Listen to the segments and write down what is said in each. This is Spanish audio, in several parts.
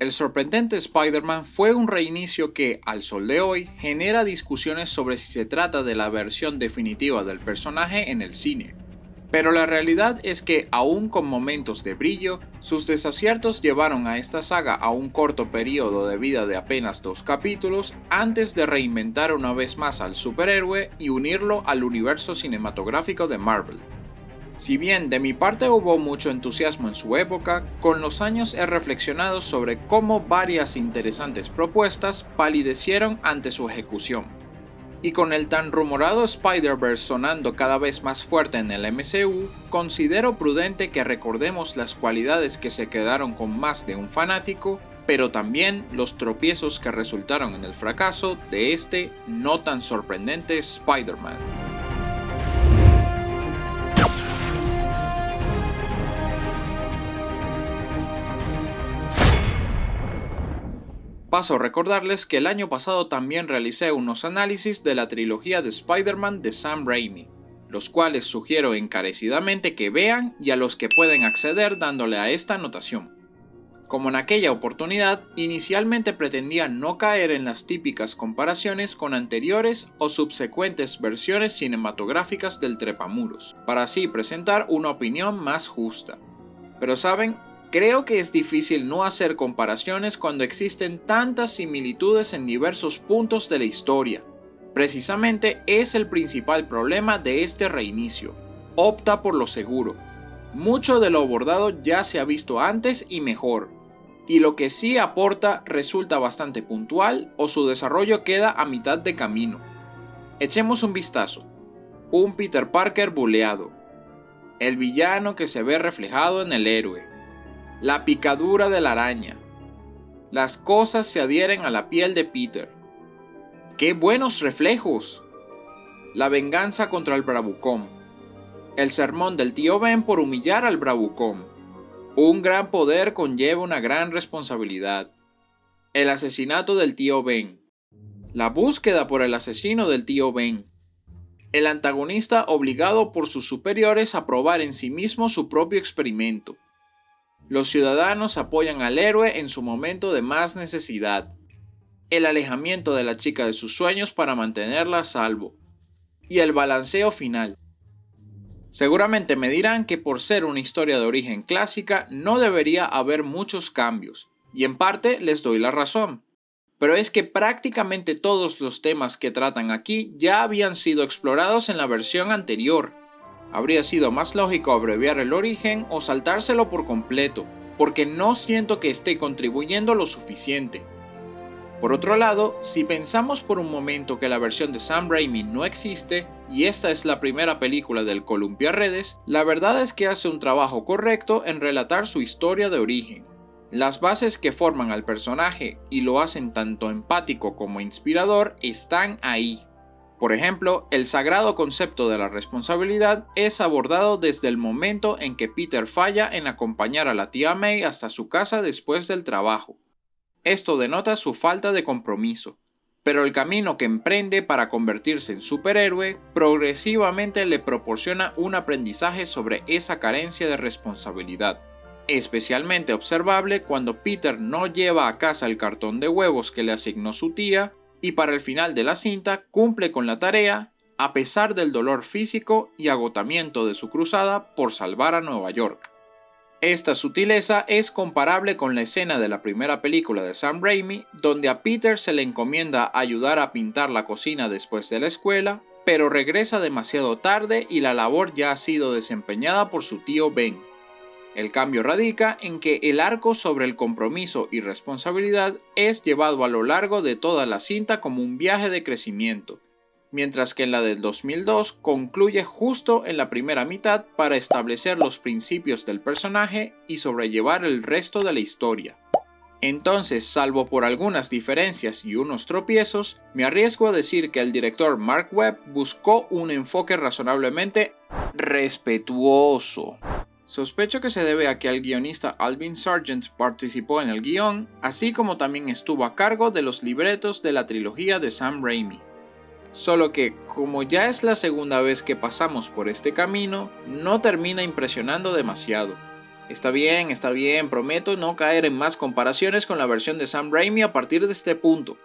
El sorprendente Spider-Man fue un reinicio que, al sol de hoy, genera discusiones sobre si se trata de la versión definitiva del personaje en el cine. Pero la realidad es que, aún con momentos de brillo, sus desaciertos llevaron a esta saga a un corto periodo de vida de apenas 2 capítulos antes de reinventar una vez más al superhéroe y unirlo al universo cinematográfico de Marvel. Si bien de mi parte hubo mucho entusiasmo en su época, con los años he reflexionado sobre cómo varias interesantes propuestas palidecieron ante su ejecución. Y con el tan rumorado Spider-Verse sonando cada vez más fuerte en el MCU, considero prudente que recordemos las cualidades que se quedaron con más de un fanático, pero también los tropiezos que resultaron en el fracaso de este no tan sorprendente Spider-Man. Paso a recordarles que el año pasado también realicé unos análisis de la trilogía de Spider-Man de Sam Raimi, los cuales sugiero encarecidamente que vean y a los que pueden acceder dándole a esta anotación. Como en aquella oportunidad, inicialmente pretendía no caer en las típicas comparaciones con anteriores o subsecuentes versiones cinematográficas del Trepamuros, para así presentar una opinión más justa. Pero saben, creo que es difícil no hacer comparaciones cuando existen tantas similitudes en diversos puntos de la historia. Precisamente es el principal problema de este reinicio. Opta por lo seguro. Mucho de lo abordado ya se ha visto antes y mejor. Y lo que sí aporta resulta bastante puntual o su desarrollo queda a mitad de camino. Echemos un vistazo. Un Peter Parker buleado. El villano que se ve reflejado en el héroe. La picadura de la araña. Las cosas se adhieren a la piel de Peter. ¡Qué buenos reflejos! La venganza contra el bravucón. El sermón del tío Ben por humillar al bravucón. Un gran poder conlleva una gran responsabilidad. El asesinato del tío Ben. La búsqueda por el asesino del tío Ben. El antagonista obligado por sus superiores a probar en sí mismo su propio experimento. Los ciudadanos apoyan al héroe en su momento de más necesidad. El alejamiento de la chica de sus sueños para mantenerla a salvo. Y el balanceo final. Seguramente me dirán que por ser una historia de origen clásica no debería haber muchos cambios, y en parte les doy la razón. Pero es que prácticamente todos los temas que tratan aquí ya habían sido explorados en la versión anterior. Habría sido más lógico abreviar el origen o saltárselo por completo, porque no siento que esté contribuyendo lo suficiente. Por otro lado, si pensamos por un momento que la versión de Sam Raimi no existe, y esta es la primera película del Columbia Redes, la verdad es que hace un trabajo correcto en relatar su historia de origen. Las bases que forman al personaje y lo hacen tanto empático como inspirador están ahí. Por ejemplo, el sagrado concepto de la responsabilidad es abordado desde el momento en que Peter falla en acompañar a la tía May hasta su casa después del trabajo. Esto denota su falta de compromiso, pero el camino que emprende para convertirse en superhéroe progresivamente le proporciona un aprendizaje sobre esa carencia de responsabilidad. Especialmente observable cuando Peter no lleva a casa el cartón de huevos que le asignó su tía, y para el final de la cinta cumple con la tarea a pesar del dolor físico y agotamiento de su cruzada por salvar a Nueva York. Esta sutileza es comparable con la escena de la primera película de Sam Raimi, donde a Peter se le encomienda ayudar a pintar la cocina después de la escuela, pero regresa demasiado tarde y la labor ya ha sido desempeñada por su tío Ben. El cambio radica en que el arco sobre el compromiso y responsabilidad es llevado a lo largo de toda la cinta como un viaje de crecimiento, mientras que en la del 2002 concluye justo en la primera mitad para establecer los principios del personaje y sobrellevar el resto de la historia. Entonces, salvo por algunas diferencias y unos tropiezos, me arriesgo a decir que el director Mark Webb buscó un enfoque razonablemente respetuoso. Sospecho que se debe a que el guionista Alvin Sargent participó en el guión, así como también estuvo a cargo de los libretos de la trilogía de Sam Raimi. Solo que, como ya es la segunda vez que pasamos por este camino, no termina impresionando demasiado. Está bien, prometo no caer en más comparaciones con la versión de Sam Raimi a partir de este punto.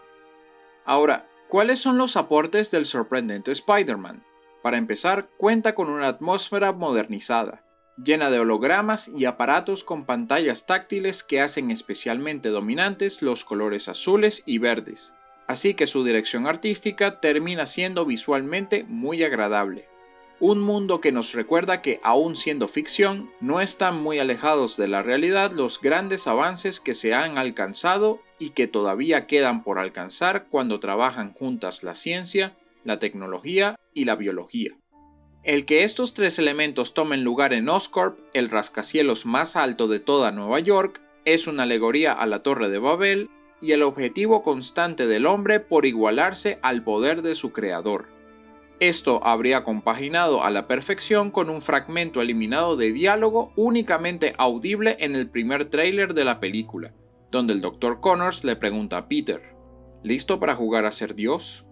Ahora, ¿cuáles son los aportes del sorprendente Spider-Man? Para empezar, cuenta con una atmósfera modernizada, llena de hologramas y aparatos con pantallas táctiles que hacen especialmente dominantes los colores azules y verdes, así que su dirección artística termina siendo visualmente muy agradable. Un mundo que nos recuerda que, aun siendo ficción, no están muy alejados de la realidad los grandes avances que se han alcanzado y que todavía quedan por alcanzar cuando trabajan juntas la ciencia, la tecnología y la biología. El que estos tres elementos tomen lugar en Oscorp, el rascacielos más alto de toda Nueva York, es una alegoría a la Torre de Babel y el objetivo constante del hombre por igualarse al poder de su creador. Esto habría compaginado a la perfección con un fragmento eliminado de diálogo únicamente audible en el primer tráiler de la película, donde el Dr. Connors le pregunta a Peter, ¿listo para jugar a ser Dios?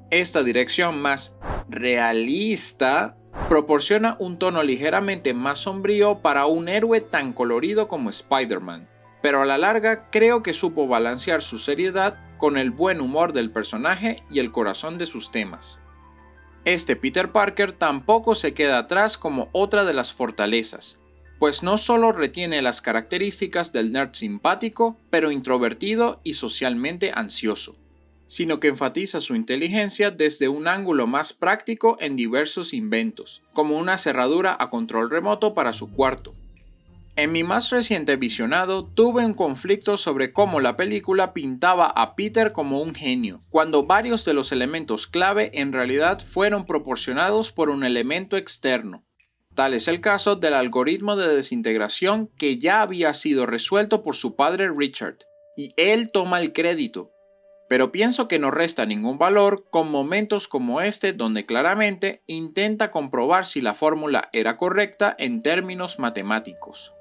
Esta dirección más realista proporciona un tono ligeramente más sombrío para un héroe tan colorido como Spider-Man, pero a la larga creo que supo balancear su seriedad con el buen humor del personaje y el corazón de sus temas. Este Peter Parker tampoco se queda atrás como otra de las fortalezas, pues no solo retiene las características del nerd simpático, pero introvertido y socialmente ansioso, sino que enfatiza su inteligencia desde un ángulo más práctico en diversos inventos, como una cerradura a control remoto para su cuarto. En mi más reciente visionado tuve un conflicto sobre cómo la película pintaba a Peter como un genio, cuando varios de los elementos clave en realidad fueron proporcionados por un elemento externo. Tal es el caso del algoritmo de desintegración que ya había sido resuelto por su padre Richard, y él toma el crédito. Pero pienso que no resta ningún valor con momentos como este donde claramente intenta comprobar si la fórmula era correcta en términos matemáticos.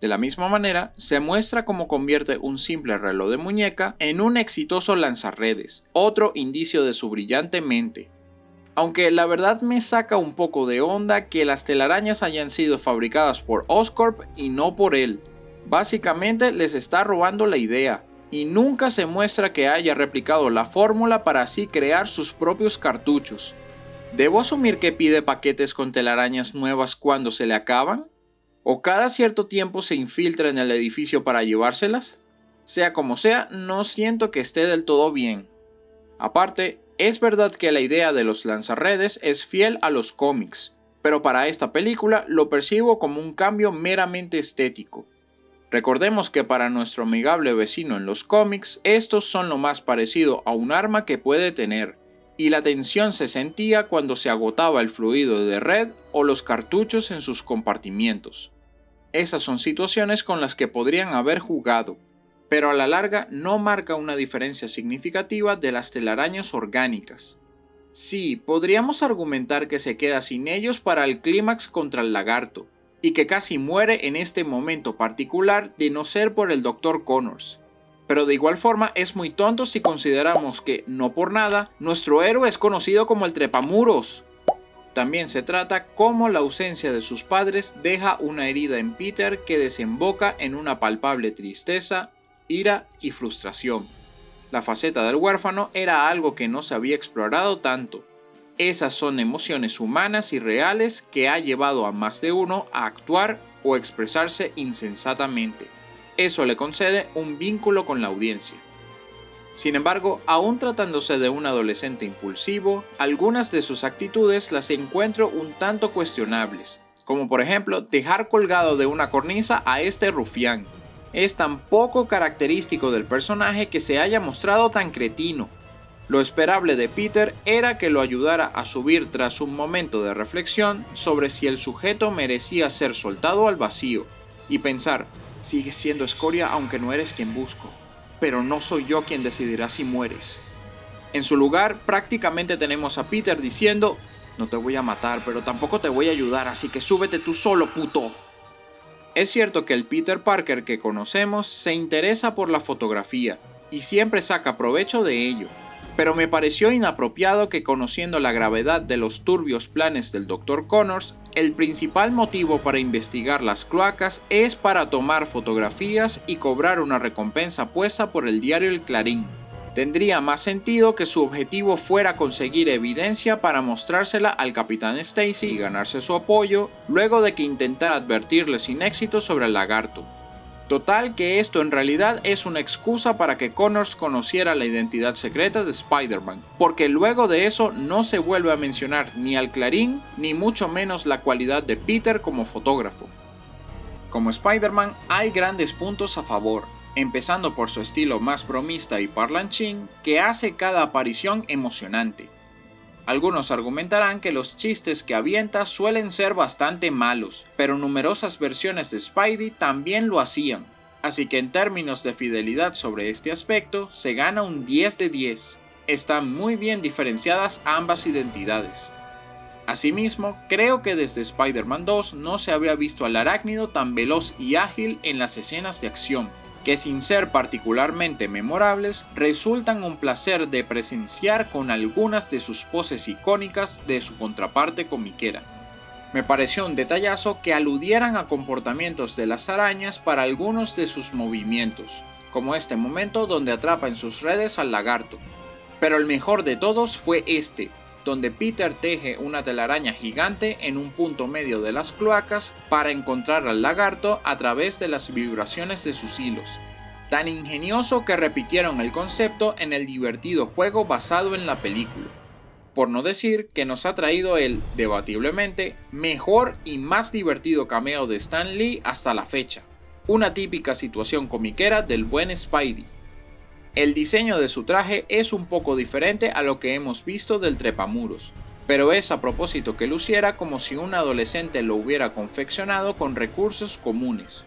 De la misma manera, se muestra cómo convierte un simple reloj de muñeca en un exitoso lanzarredes, otro indicio de su brillante mente. Aunque la verdad me saca un poco de onda que las telarañas hayan sido fabricadas por Oscorp y no por él. Básicamente les está robando la idea, y nunca se muestra que haya replicado la fórmula para así crear sus propios cartuchos. ¿Debo asumir que pide paquetes con telarañas nuevas cuando se le acaban? ¿O cada cierto tiempo se infiltra en el edificio para llevárselas? Sea como sea, no siento que esté del todo bien. Aparte, es verdad que la idea de los lanzarredes es fiel a los cómics, pero para esta película lo percibo como un cambio meramente estético. Recordemos que para nuestro amigable vecino en los cómics, estos son lo más parecido a un arma que puede tener, y la tensión se sentía cuando se agotaba el fluido de red o los cartuchos en sus compartimientos. Esas son situaciones con las que podrían haber jugado, pero a la larga no marca una diferencia significativa de las telarañas orgánicas. Sí, podríamos argumentar que se queda sin ellos para el clímax contra el lagarto, y que casi muere en este momento particular de no ser por el Dr. Connors. Pero de igual forma es muy tonto si consideramos que, no por nada, nuestro héroe es conocido como el trepamuros. También se trata cómo la ausencia de sus padres deja una herida en Peter que desemboca en una palpable tristeza, ira y frustración. La faceta del huérfano era algo que no se había explorado tanto. Esas son emociones humanas y reales que ha llevado a más de uno a actuar o expresarse insensatamente. Eso le concede un vínculo con la audiencia. Sin embargo, aún tratándose de un adolescente impulsivo, algunas de sus actitudes las encuentro un tanto cuestionables, como por ejemplo dejar colgado de una cornisa a este rufián. Es tan poco característico del personaje que se haya mostrado tan cretino. Lo esperable de Peter era que lo ayudara a subir tras un momento de reflexión sobre si el sujeto merecía ser soltado al vacío, y pensar, sigues siendo escoria aunque no eres quien busco. Pero no soy yo quien decidirá si mueres. En su lugar, prácticamente tenemos a Peter diciendo, no te voy a matar, pero tampoco te voy a ayudar, así que súbete tú solo, puto. Es cierto que el Peter Parker que conocemos se interesa por la fotografía, y siempre saca provecho de ello. Pero me pareció inapropiado que, conociendo la gravedad de los turbios planes del Dr. Connors, el principal motivo para investigar las cloacas es para tomar fotografías y cobrar una recompensa puesta por el diario El Clarín. Tendría más sentido que su objetivo fuera conseguir evidencia para mostrársela al Capitán Stacy y ganarse su apoyo, luego de que intentara advertirle sin éxito sobre el lagarto. Total que esto en realidad es una excusa para que Connors conociera la identidad secreta de Spider-Man, porque luego de eso no se vuelve a mencionar ni al Clarín, ni mucho menos la cualidad de Peter como fotógrafo. Como Spider-Man hay grandes puntos a favor, empezando por su estilo más bromista y parlanchín, que hace cada aparición emocionante. Algunos argumentarán que los chistes que avienta suelen ser bastante malos, pero numerosas versiones de Spidey también lo hacían, así que en términos de fidelidad sobre este aspecto, se gana un 10 de 10. Están muy bien diferenciadas ambas identidades. Asimismo, creo que desde Spider-Man 2 no se había visto al arácnido tan veloz y ágil en las escenas de acción, que sin ser particularmente memorables, resultan un placer de presenciar con algunas de sus poses icónicas de su contraparte comiquera. Me pareció un detallazo que aludieran a comportamientos de las arañas para algunos de sus movimientos, como este momento donde atrapa en sus redes al lagarto. Pero el mejor de todos fue este, donde Peter teje una telaraña gigante en un punto medio de las cloacas para encontrar al lagarto a través de las vibraciones de sus hilos. Tan ingenioso que repitieron el concepto en el divertido juego basado en la película. Por no decir que nos ha traído el, debatiblemente, mejor y más divertido cameo de Stan Lee hasta la fecha. Una típica situación comiquera del buen Spidey. El diseño de su traje es un poco diferente a lo que hemos visto del trepamuros, pero es a propósito que luciera como si un adolescente lo hubiera confeccionado con recursos comunes.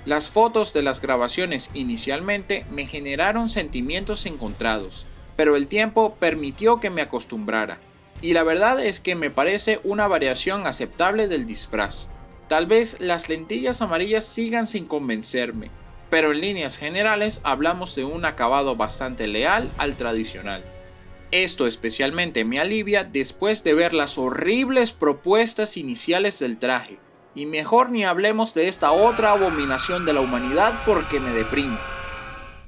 Las fotos de las grabaciones inicialmente me generaron sentimientos encontrados, pero el tiempo permitió que me acostumbrara, y la verdad es que me parece una variación aceptable del disfraz. Tal vez las lentillas amarillas sigan sin convencerme, pero en líneas generales hablamos de un acabado bastante leal al tradicional. Esto especialmente me alivia después de ver las horribles propuestas iniciales del traje, y mejor ni hablemos de esta otra abominación de la humanidad porque me deprime.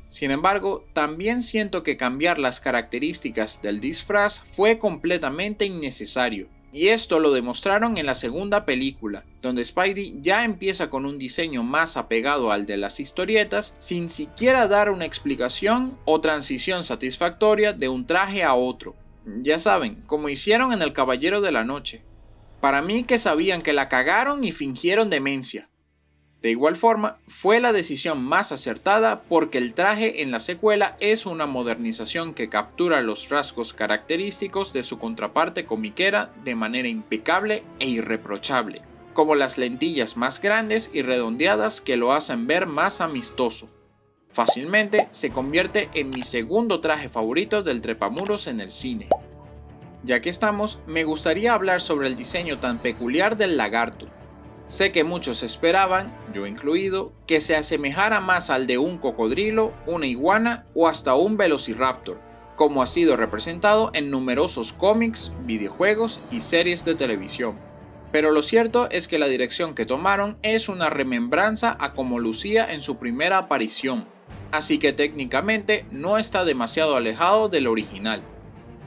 Sin embargo, también siento que cambiar las características del disfraz fue completamente innecesario. Y esto lo demostraron en la segunda película, donde Spidey ya empieza con un diseño más apegado al de las historietas, sin siquiera dar una explicación o transición satisfactoria de un traje a otro. Ya saben, como hicieron en El Caballero de la Noche. Para mí que sabían que la cagaron y fingieron demencia. De igual forma, fue la decisión más acertada porque el traje en la secuela es una modernización que captura los rasgos característicos de su contraparte comiquera de manera impecable e irreprochable, como las lentillas más grandes y redondeadas que lo hacen ver más amistoso. Fácilmente se convierte en mi segundo traje favorito del trepamuros en el cine. Ya que estamos, me gustaría hablar sobre el diseño tan peculiar del lagarto. Sé que muchos esperaban, yo incluido, que se asemejara más al de un cocodrilo, una iguana o hasta un velociraptor, como ha sido representado en numerosos cómics, videojuegos y series de televisión. Pero lo cierto es que la dirección que tomaron es una remembranza a como lucía en su primera aparición, así que técnicamente no está demasiado alejado del original.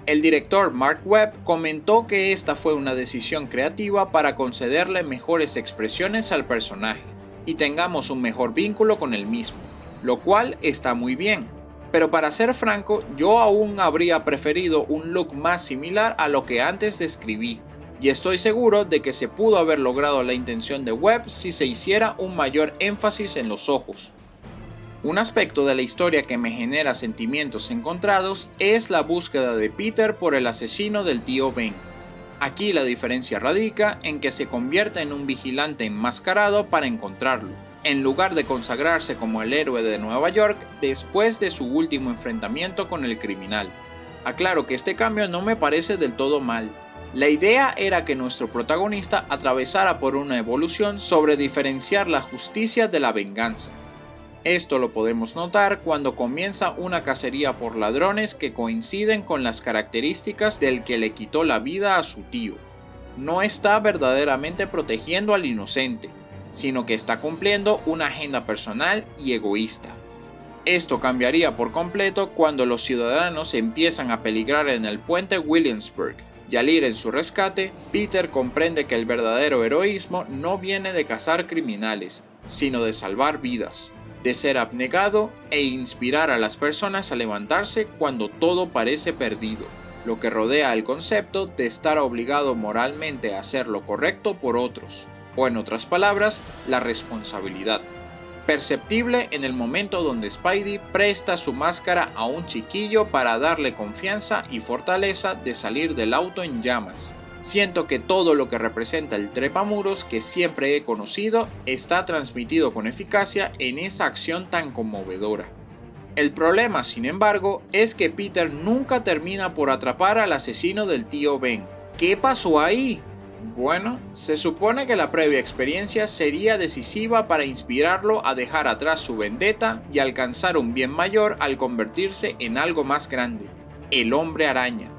El director Mark Webb comentó que esta fue una decisión creativa para concederle mejores expresiones al personaje y tengamos un mejor vínculo con el mismo, lo cual está muy bien, pero para ser franco yo aún habría preferido un look más similar a lo que antes describí, y estoy seguro de que se pudo haber logrado la intención de Webb si se hiciera un mayor énfasis en los ojos. Un aspecto de la historia que me genera sentimientos encontrados es la búsqueda de Peter por el asesino del tío Ben. Aquí la diferencia radica en que se convierte en un vigilante enmascarado para encontrarlo, en lugar de consagrarse como el héroe de Nueva York después de su último enfrentamiento con el criminal. Aclaro que este cambio no me parece del todo mal. La idea era que nuestro protagonista atravesara por una evolución sobre diferenciar la justicia de la venganza. Esto lo podemos notar cuando comienza una cacería por ladrones que coinciden con las características del que le quitó la vida a su tío. No está verdaderamente protegiendo al inocente, sino que está cumpliendo una agenda personal y egoísta. Esto cambiaría por completo cuando los ciudadanos empiezan a peligrar en el puente Williamsburg, y al ir en su rescate, Peter comprende que el verdadero heroísmo no viene de cazar criminales, sino de salvar vidas, de ser abnegado e inspirar a las personas a levantarse cuando todo parece perdido, lo que rodea el concepto de estar obligado moralmente a hacer lo correcto por otros, o en otras palabras, la responsabilidad. Perceptible en el momento donde Spidey presta su máscara a un chiquillo para darle confianza y fortaleza de salir del auto en llamas. Siento que todo lo que representa el trepamuros que siempre he conocido está transmitido con eficacia en esa acción tan conmovedora. El problema, sin embargo, es que Peter nunca termina por atrapar al asesino del tío Ben. ¿Qué pasó ahí? Bueno, se supone que la previa experiencia sería decisiva para inspirarlo a dejar atrás su vendetta y alcanzar un bien mayor al convertirse en algo más grande, el Hombre Araña.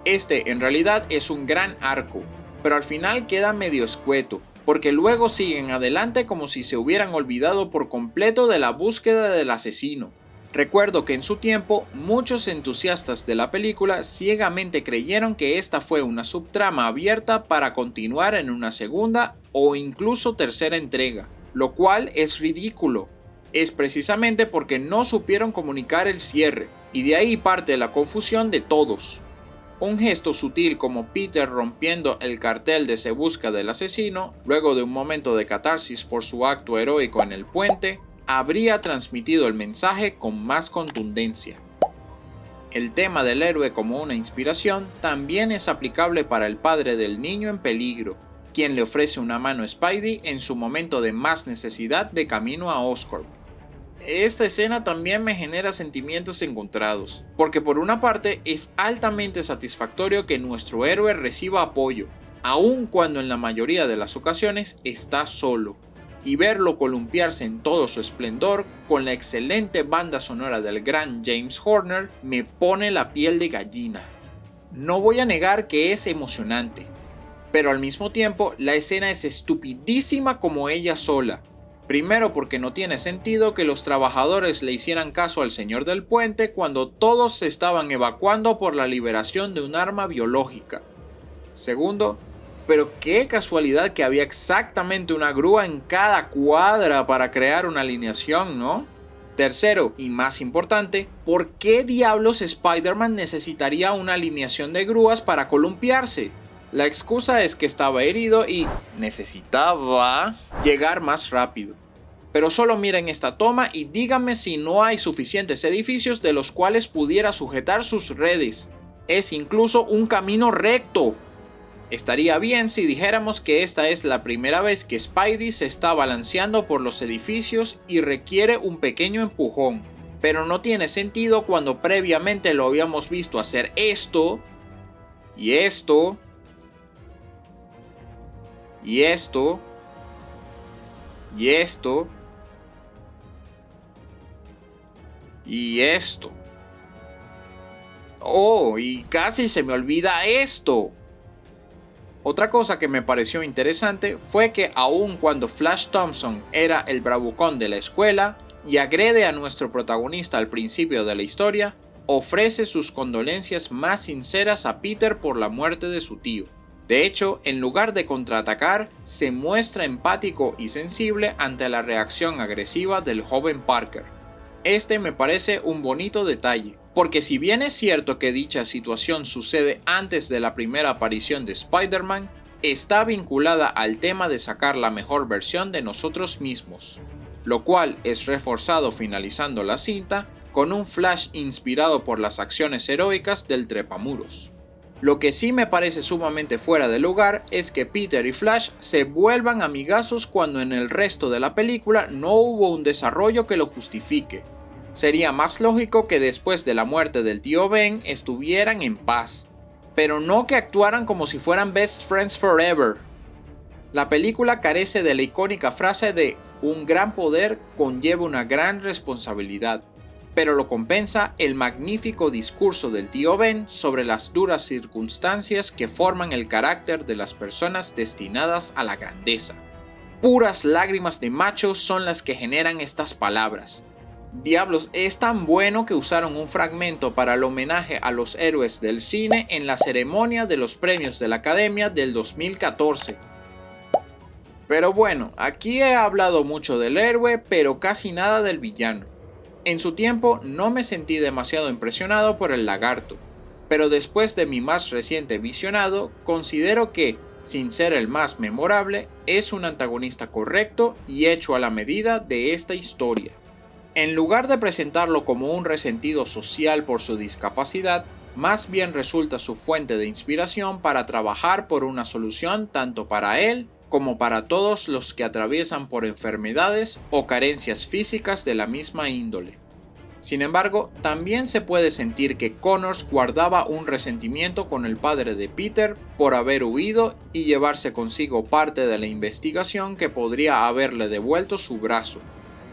Este en realidad es un gran arco, pero al final queda medio escueto, porque luego siguen adelante como si se hubieran olvidado por completo de la búsqueda del asesino. Recuerdo que en su tiempo, muchos entusiastas de la película ciegamente creyeron que esta fue una subtrama abierta para continuar en una segunda o incluso tercera entrega, lo cual es ridículo. Es precisamente porque no supieron comunicar el cierre, y de ahí parte la confusión de todos. Un gesto sutil como Peter rompiendo el cartel de "Se busca del asesino", luego de un momento de catarsis por su acto heroico en el puente, habría transmitido el mensaje con más contundencia. El tema del héroe como una inspiración también es aplicable para el padre del niño en peligro, quien le ofrece una mano a Spidey en su momento de más necesidad de camino a Oscorp. Esta escena también me genera sentimientos encontrados, porque por una parte es altamente satisfactorio que nuestro héroe reciba apoyo, aun cuando en la mayoría de las ocasiones está solo, y verlo columpiarse en todo su esplendor con la excelente banda sonora del gran James Horner me pone la piel de gallina. No voy a negar que es emocionante, pero al mismo tiempo la escena es estupidísima como ella sola. Primero porque no tiene sentido que los trabajadores le hicieran caso al señor del puente cuando todos se estaban evacuando por la liberación de un arma biológica. Segundo, pero qué casualidad que había exactamente una grúa en cada cuadra para crear una alineación, ¿no? Tercero, y más importante, ¿por qué diablos Spider-Man necesitaría una alineación de grúas para columpiarse? La excusa es que estaba herido y necesitaba llegar más rápido. Pero solo miren esta toma y díganme si no hay suficientes edificios de los cuales pudiera sujetar sus redes. Es incluso un camino recto. Estaría bien si dijéramos que esta es la primera vez que Spidey se está balanceando por los edificios y requiere un pequeño empujón, pero no tiene sentido cuando previamente lo habíamos visto hacer esto, y esto, y esto, y esto, y esto. Oh, y casi se me olvida esto. Otra cosa que me pareció interesante fue que aun cuando Flash Thompson era el bravucón de la escuela y agrede a nuestro protagonista al principio de la historia, ofrece sus condolencias más sinceras a Peter por la muerte de su tío. De hecho, en lugar de contraatacar, se muestra empático y sensible ante la reacción agresiva del joven Parker. Este me parece un bonito detalle, porque si bien es cierto que dicha situación sucede antes de la primera aparición de Spider-Man, está vinculada al tema de sacar la mejor versión de nosotros mismos, lo cual es reforzado finalizando la cinta con un Flash inspirado por las acciones heroicas del trepamuros. Lo que sí me parece sumamente fuera de lugar es que Peter y Flash se vuelvan amigazos cuando en el resto de la película no hubo un desarrollo que lo justifique. Sería más lógico que después de la muerte del tío Ben estuvieran en paz, pero no que actuaran como si fueran best friends forever. La película carece de la icónica frase de un gran poder conlleva una gran responsabilidad, pero lo compensa el magnífico discurso del tío Ben sobre las duras circunstancias que forman el carácter de las personas destinadas a la grandeza. Puras lágrimas de macho son las que generan estas palabras. Diablos, es tan bueno que usaron un fragmento para el homenaje a los héroes del cine en la ceremonia de los premios de la Academia del 2014. Pero bueno, aquí he hablado mucho del héroe, pero casi nada del villano. En su tiempo no me sentí demasiado impresionado por el lagarto, pero después de mi más reciente visionado, considero que, sin ser el más memorable, es un antagonista correcto y hecho a la medida de esta historia. En lugar de presentarlo como un resentido social por su discapacidad, más bien resulta su fuente de inspiración para trabajar por una solución tanto para él como para todos los que atraviesan por enfermedades o carencias físicas de la misma índole. Sin embargo, también se puede sentir que Connors guardaba un resentimiento con el padre de Peter por haber huido y llevarse consigo parte de la investigación que podría haberle devuelto su brazo.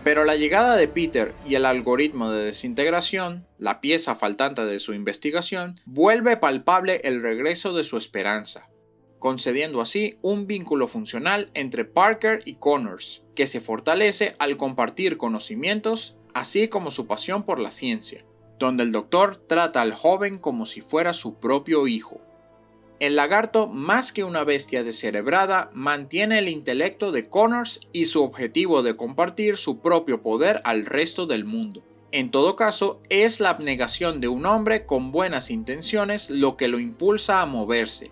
Pero la llegada de Peter y el algoritmo de desintegración, la pieza faltante de su investigación, vuelve palpable el regreso de su esperanza, concediendo así un vínculo funcional entre Parker y Connors, que se fortalece al compartir conocimientos, así como su pasión por la ciencia, donde el doctor trata al joven como si fuera su propio hijo. El lagarto, más que una bestia descerebrada, mantiene el intelecto de Connors y su objetivo de compartir su propio poder al resto del mundo. En todo caso, es la abnegación de un hombre con buenas intenciones lo que lo impulsa a moverse.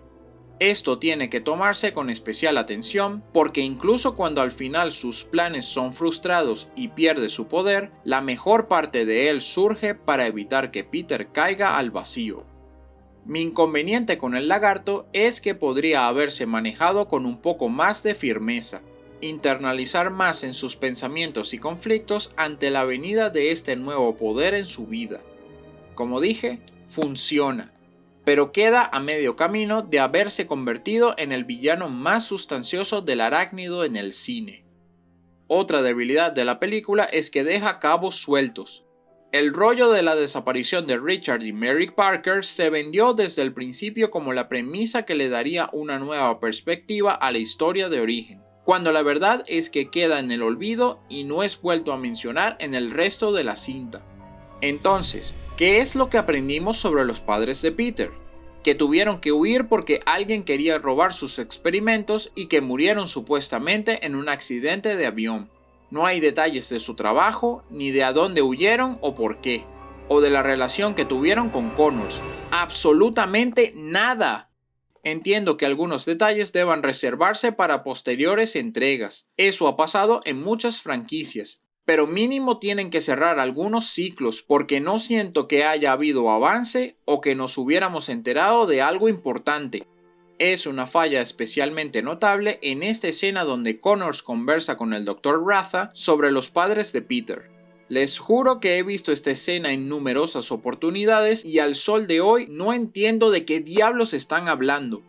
Esto tiene que tomarse con especial atención porque incluso cuando al final sus planes son frustrados y pierde su poder, la mejor parte de él surge para evitar que Peter caiga al vacío. Mi inconveniente con el lagarto es que podría haberse manejado con un poco más de firmeza, internalizar más en sus pensamientos y conflictos ante la venida de este nuevo poder en su vida. Como dije, funciona, pero queda a medio camino de haberse convertido en el villano más sustancioso del arácnido en el cine. Otra debilidad de la película es que deja cabos sueltos. El rollo de la desaparición de Richard y Mary Parker se vendió desde el principio como la premisa que le daría una nueva perspectiva a la historia de origen, cuando la verdad es que queda en el olvido y no es vuelto a mencionar en el resto de la cinta. Entonces, ¿qué es lo que aprendimos sobre los padres de Peter? Que tuvieron que huir porque alguien quería robar sus experimentos y que murieron supuestamente en un accidente de avión. No hay detalles de su trabajo, ni de a dónde huyeron o por qué, o de la relación que tuvieron con Connors. Absolutamente nada. Entiendo que algunos detalles deban reservarse para posteriores entregas. Eso ha pasado en muchas franquicias. Pero mínimo tienen que cerrar algunos ciclos porque no siento que haya habido avance o que nos hubiéramos enterado de algo importante. Es una falla especialmente notable en esta escena donde Connors conversa con el Dr. Ratha sobre los padres de Peter. Les juro que he visto esta escena en numerosas oportunidades y al sol de hoy no entiendo de qué diablos están hablando.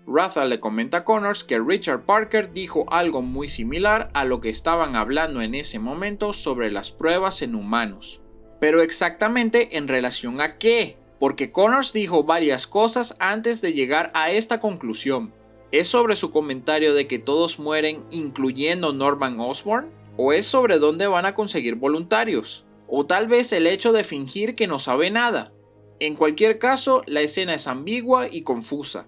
Ratha le comenta a Connors que Richard Parker dijo algo muy similar a lo que estaban hablando en ese momento sobre las pruebas en humanos. Pero exactamente en relación a qué, porque Connors dijo varias cosas antes de llegar a esta conclusión. ¿Es sobre su comentario de que todos mueren incluyendo Norman Osborn? ¿O es sobre dónde van a conseguir voluntarios? ¿O tal vez el hecho de fingir que no sabe nada? En cualquier caso, la escena es ambigua y confusa.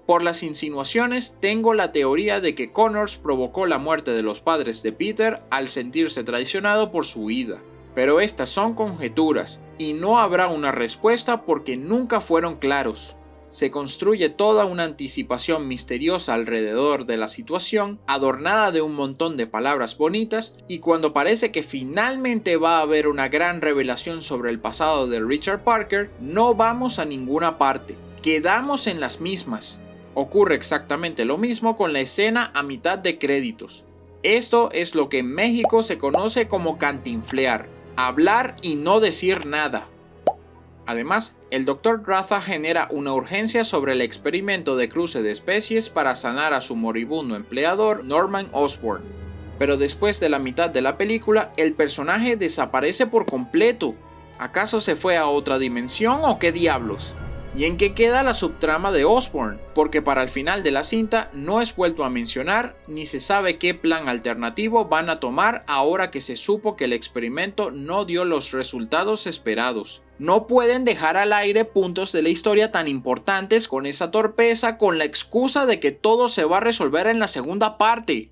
Por las insinuaciones, tengo la teoría de que Connors provocó la muerte de los padres de Peter al sentirse traicionado por su huida. Pero estas son conjeturas, y no habrá una respuesta porque nunca fueron claros. Se construye toda una anticipación misteriosa alrededor de la situación, adornada de un montón de palabras bonitas, y cuando parece que finalmente va a haber una gran revelación sobre el pasado de Richard Parker, no vamos a ninguna parte. Quedamos en las mismas. Ocurre exactamente lo mismo con la escena a mitad de créditos. Esto es lo que en México se conoce como cantinflear, hablar y no decir nada. Además, el Dr. Ratha genera una urgencia sobre el experimento de cruce de especies para sanar a su moribundo empleador Norman Osborn. Pero después de la mitad de la película, el personaje desaparece por completo. ¿Acaso se fue a otra dimensión o qué diablos? ¿Y en qué queda la subtrama de Osborn? Porque para el final de la cinta no es vuelto a mencionar ni se sabe qué plan alternativo van a tomar ahora que se supo que el experimento no dio los resultados esperados. No pueden dejar al aire puntos de la historia tan importantes con esa torpeza con la excusa de que todo se va a resolver en la segunda parte.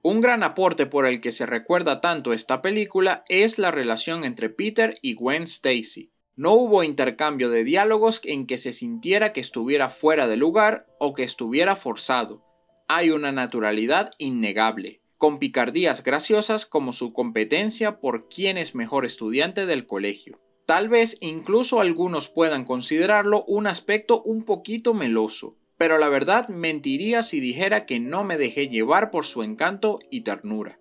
Un gran aporte por el que se recuerda tanto esta película es la relación entre Peter y Gwen Stacy. No hubo intercambio de diálogos en que se sintiera que estuviera fuera de lugar o que estuviera forzado. Hay una naturalidad innegable, con picardías graciosas como su competencia por quién es mejor estudiante del colegio. Tal vez incluso algunos puedan considerarlo un aspecto un poquito meloso, pero la verdad mentiría si dijera que no me dejé llevar por su encanto y ternura.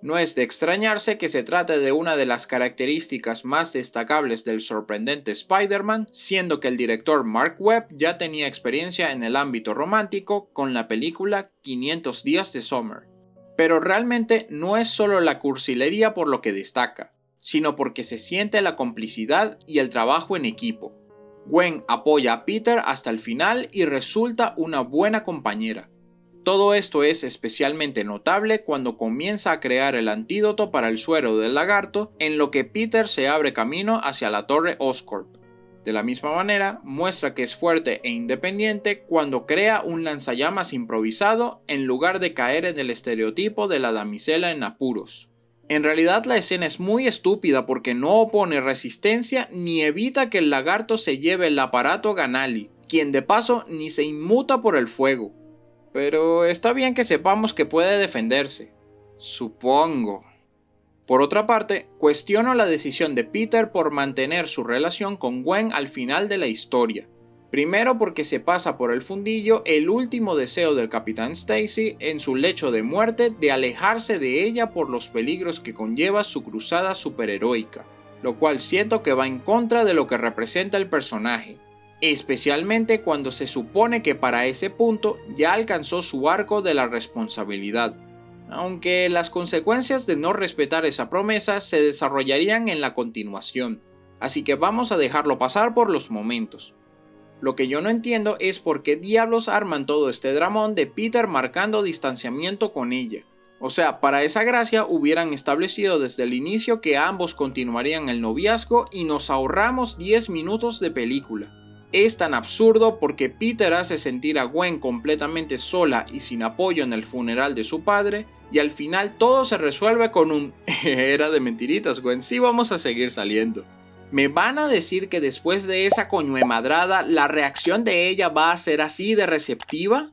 No es de extrañarse que se trate de una de las características más destacables del sorprendente Spider-Man, siendo que el director Mark Webb ya tenía experiencia en el ámbito romántico con la película 500 días de Summer. Pero realmente no es solo la cursilería por lo que destaca, sino porque se siente la complicidad y el trabajo en equipo. Gwen apoya a Peter hasta el final y resulta una buena compañera. Todo esto es especialmente notable cuando comienza a crear el antídoto para el suero del lagarto, en lo que Peter se abre camino hacia la torre Oscorp. De la misma manera, muestra que es fuerte e independiente cuando crea un lanzallamas improvisado en lugar de caer en el estereotipo de la damisela en apuros. En realidad la escena es muy estúpida porque no opone resistencia ni evita que el lagarto se lleve el aparato a Ganali, quien de paso ni se inmuta por el fuego. Pero está bien que sepamos que puede defenderse. Supongo. Por otra parte, cuestiono la decisión de Peter por mantener su relación con Gwen al final de la historia. Primero porque se pasa por el fundillo el último deseo del Capitán Stacy en su lecho de muerte de alejarse de ella por los peligros que conlleva su cruzada superheroica, lo cual siento que va en contra de lo que representa el personaje. Especialmente cuando se supone que para ese punto ya alcanzó su arco de la responsabilidad, aunque las consecuencias de no respetar esa promesa se desarrollarían en la continuación, así que vamos a dejarlo pasar por los momentos. Lo que yo no entiendo es por qué diablos arman todo este dramón de Peter marcando distanciamiento con ella. O sea, para esa gracia hubieran establecido desde el inicio que ambos continuarían el noviazgo y nos ahorramos 10 minutos de película. Es tan absurdo porque Peter hace sentir a Gwen completamente sola y sin apoyo en el funeral de su padre, y al final todo se resuelve con un era de mentiritas, Gwen, sí vamos a seguir saliendo. ¿Me van a decir que después de esa coñuemadrada la reacción de ella va a ser así de receptiva?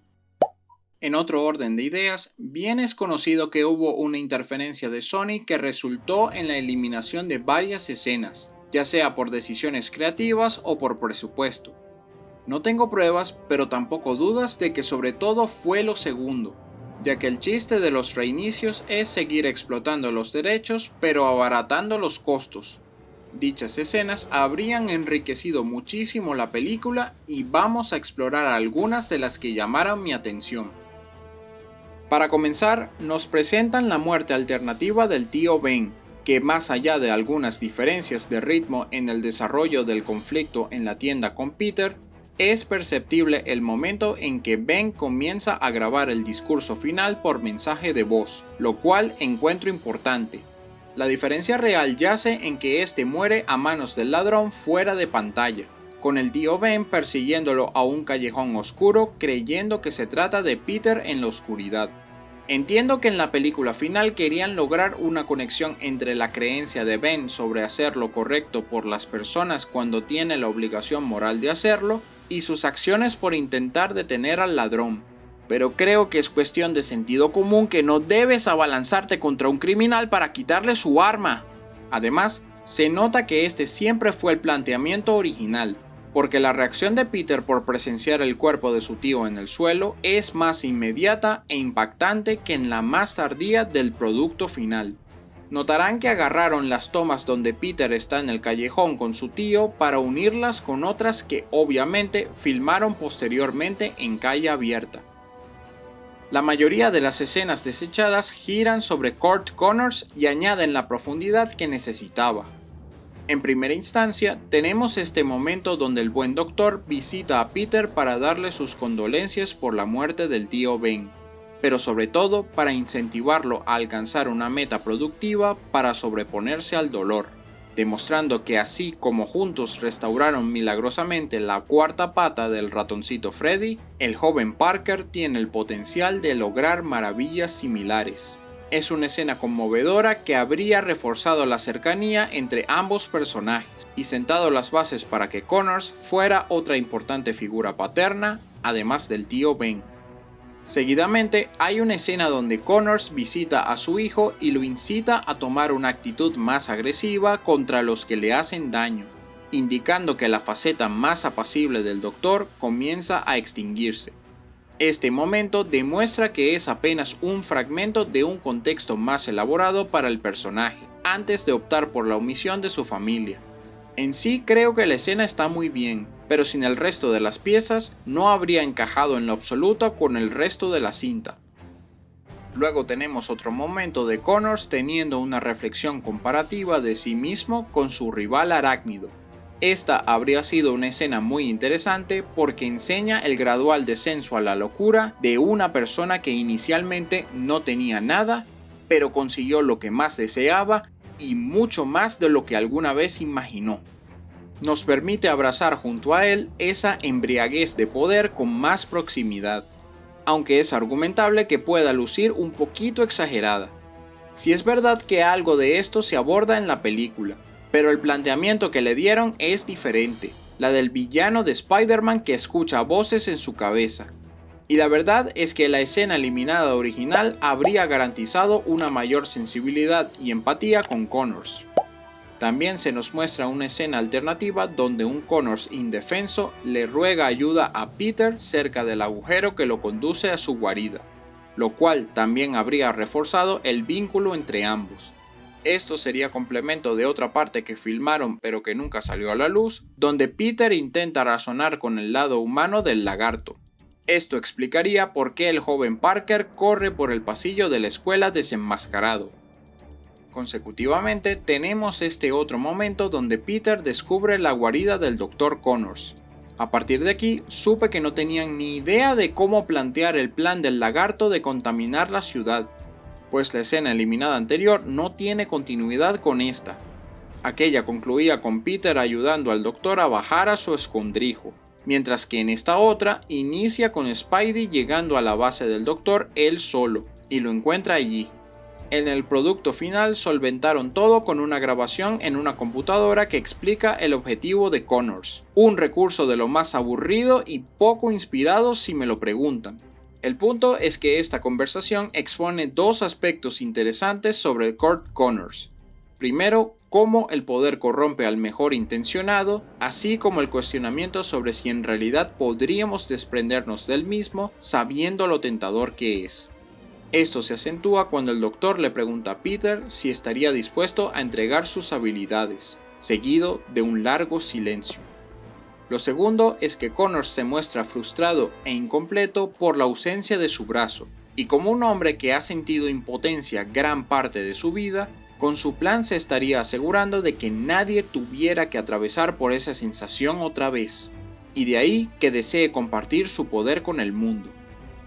En otro orden de ideas, bien es conocido que hubo una interferencia de Sony que resultó en la eliminación de varias escenas, ya sea por decisiones creativas o por presupuesto. No tengo pruebas, pero tampoco dudas de que sobre todo fue lo segundo, ya que el chiste de los reinicios es seguir explotando los derechos pero abaratando los costos. Dichas escenas habrían enriquecido muchísimo la película y vamos a explorar algunas de las que llamaron mi atención. Para comenzar, nos presentan la muerte alternativa del tío Ben, que más allá de algunas diferencias de ritmo en el desarrollo del conflicto en la tienda con Peter, es perceptible el momento en que Ben comienza a grabar el discurso final por mensaje de voz, lo cual encuentro importante. La diferencia real yace en que este muere a manos del ladrón fuera de pantalla, con el tío Ben persiguiéndolo a un callejón oscuro creyendo que se trata de Peter en la oscuridad. Entiendo que en la película final querían lograr una conexión entre la creencia de Ben sobre hacer lo correcto por las personas cuando tiene la obligación moral de hacerlo y sus acciones por intentar detener al ladrón, pero creo que es cuestión de sentido común que no debes abalanzarte contra un criminal para quitarle su arma. Además, se nota que este siempre fue el planteamiento original, porque la reacción de Peter por presenciar el cuerpo de su tío en el suelo es más inmediata e impactante que en la más tardía del producto final. Notarán que agarraron las tomas donde Peter está en el callejón con su tío para unirlas con otras que obviamente filmaron posteriormente en calle abierta. La mayoría de las escenas desechadas giran sobre Kurt Connors y añaden la profundidad que necesitaba. En primera instancia, tenemos este momento donde el buen doctor visita a Peter para darle sus condolencias por la muerte del tío Ben, pero sobre todo para incentivarlo a alcanzar una meta productiva para sobreponerse al dolor, demostrando que así como juntos restauraron milagrosamente la cuarta pata del ratoncito Freddy, el joven Parker tiene el potencial de lograr maravillas similares. Es una escena conmovedora que habría reforzado la cercanía entre ambos personajes y sentado las bases para que Connors fuera otra importante figura paterna, además del tío Ben. Seguidamente, hay una escena donde Connors visita a su hijo y lo incita a tomar una actitud más agresiva contra los que le hacen daño, indicando que la faceta más apacible del Doctor comienza a extinguirse. Este momento demuestra que es apenas un fragmento de un contexto más elaborado para el personaje, antes de optar por la omisión de su familia. En sí creo que la escena está muy bien, pero sin el resto de las piezas no habría encajado en lo absoluto con el resto de la cinta. Luego tenemos otro momento de Connors teniendo una reflexión comparativa de sí mismo con su rival arácnido. Esta habría sido una escena muy interesante porque enseña el gradual descenso a la locura de una persona que inicialmente no tenía nada, pero consiguió lo que más deseaba y mucho más de lo que alguna vez imaginó. Nos permite abrazar junto a él esa embriaguez de poder con más proximidad, aunque es argumentable que pueda lucir un poquito exagerada. Si es verdad que algo de esto se aborda en la película, pero el planteamiento que le dieron es diferente, la del villano de Spider-Man que escucha voces en su cabeza. Y la verdad es que la escena eliminada original habría garantizado una mayor sensibilidad y empatía con Connors. También se nos muestra una escena alternativa donde un Connors indefenso le ruega ayuda a Peter cerca del agujero que lo conduce a su guarida, lo cual también habría reforzado el vínculo entre ambos. Esto sería complemento de otra parte que filmaron pero que nunca salió a la luz, donde Peter intenta razonar con el lado humano del lagarto. Esto explicaría por qué el joven Parker corre por el pasillo de la escuela desenmascarado. Consecutivamente tenemos este otro momento donde Peter descubre la guarida del Dr. Connors. A partir de aquí supe que no tenían ni idea de cómo plantear el plan del lagarto de contaminar la ciudad, pues la escena eliminada anterior no tiene continuidad con esta. Aquella concluía con Peter ayudando al Doctor a bajar a su escondrijo, mientras que en esta otra inicia con Spidey llegando a la base del Doctor él solo, y lo encuentra allí. En el producto final solventaron todo con una grabación en una computadora que explica el objetivo de Connors, un recurso de lo más aburrido y poco inspirado si me lo preguntan. El punto es que esta conversación expone dos aspectos interesantes sobre Kurt Connors. Primero, cómo el poder corrompe al mejor intencionado, así como el cuestionamiento sobre si en realidad podríamos desprendernos del mismo sabiendo lo tentador que es. Esto se acentúa cuando el Doctor le pregunta a Peter si estaría dispuesto a entregar sus habilidades, seguido de un largo silencio. Lo segundo es que Connors se muestra frustrado e incompleto por la ausencia de su brazo, y como un hombre que ha sentido impotencia gran parte de su vida, con su plan se estaría asegurando de que nadie tuviera que atravesar por esa sensación otra vez, y de ahí que desee compartir su poder con el mundo.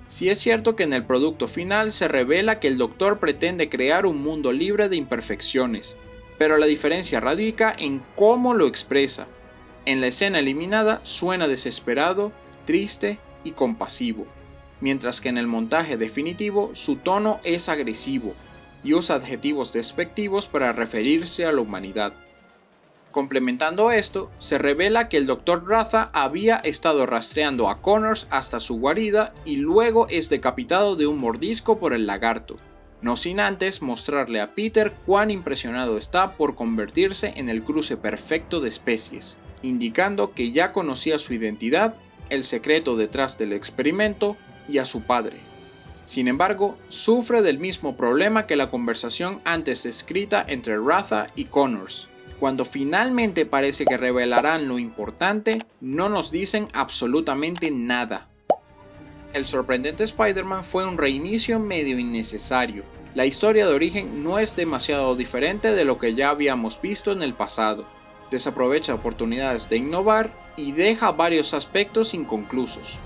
Si es cierto que en el producto final se revela que el Doctor pretende crear un mundo libre de imperfecciones, pero la diferencia radica en cómo lo expresa. En la escena eliminada suena desesperado, triste y compasivo, mientras que en el montaje definitivo su tono es agresivo y usa adjetivos despectivos para referirse a la humanidad. Complementando esto, se revela que el Dr. Raza había estado rastreando a Connors hasta su guarida y luego es decapitado de un mordisco por el lagarto, no sin antes mostrarle a Peter cuán impresionado está por convertirse en el cruce perfecto de especies, indicando que ya conocía su identidad, el secreto detrás del experimento y a su padre. Sin embargo, sufre del mismo problema que la conversación antes descrita entre Raza y Connors. Cuando finalmente parece que revelarán lo importante, no nos dicen absolutamente nada. El sorprendente Spider-Man fue un reinicio medio innecesario. La historia de origen no es demasiado diferente de lo que ya habíamos visto en el pasado. Desaprovecha oportunidades de innovar y deja varios aspectos inconclusos.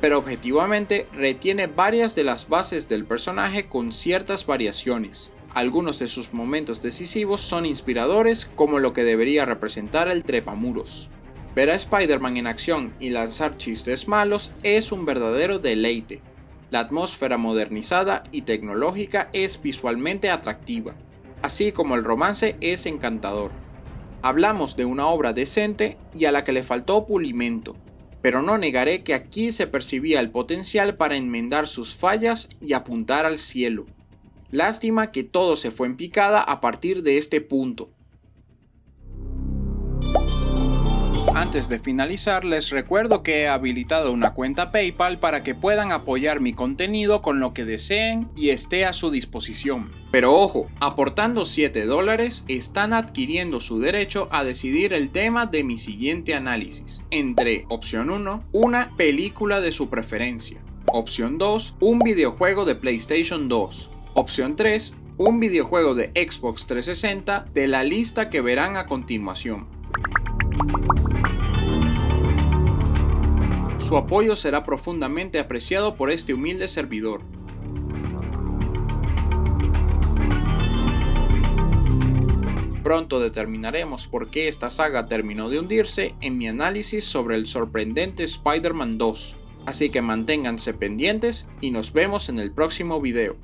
Pero objetivamente retiene varias de las bases del personaje con ciertas variaciones. Algunos de sus momentos decisivos son inspiradores, como lo que debería representar el trepamuros. Ver a Spider-Man en acción y lanzar chistes malos es un verdadero deleite. La atmósfera modernizada y tecnológica es visualmente atractiva, así como el romance es encantador. Hablamos de una obra decente y a la que le faltó pulimento, pero no negaré que aquí se percibía el potencial para enmendar sus fallas y apuntar al cielo. Lástima que todo se fue en picada a partir de este punto. Antes de finalizar, les recuerdo que he habilitado una cuenta PayPal para que puedan apoyar mi contenido con lo que deseen y esté a su disposición. Pero ojo, aportando $7 están adquiriendo su derecho a decidir el tema de mi siguiente análisis. Entre opción 1, una película de su preferencia. Opción 2, un videojuego de PlayStation 2. Opción 3, un videojuego de Xbox 360 de la lista que verán a continuación. Su apoyo será profundamente apreciado por este humilde servidor. Pronto determinaremos por qué esta saga terminó de hundirse en mi análisis sobre el sorprendente Spider-Man 2. Así que manténganse pendientes y nos vemos en el próximo video.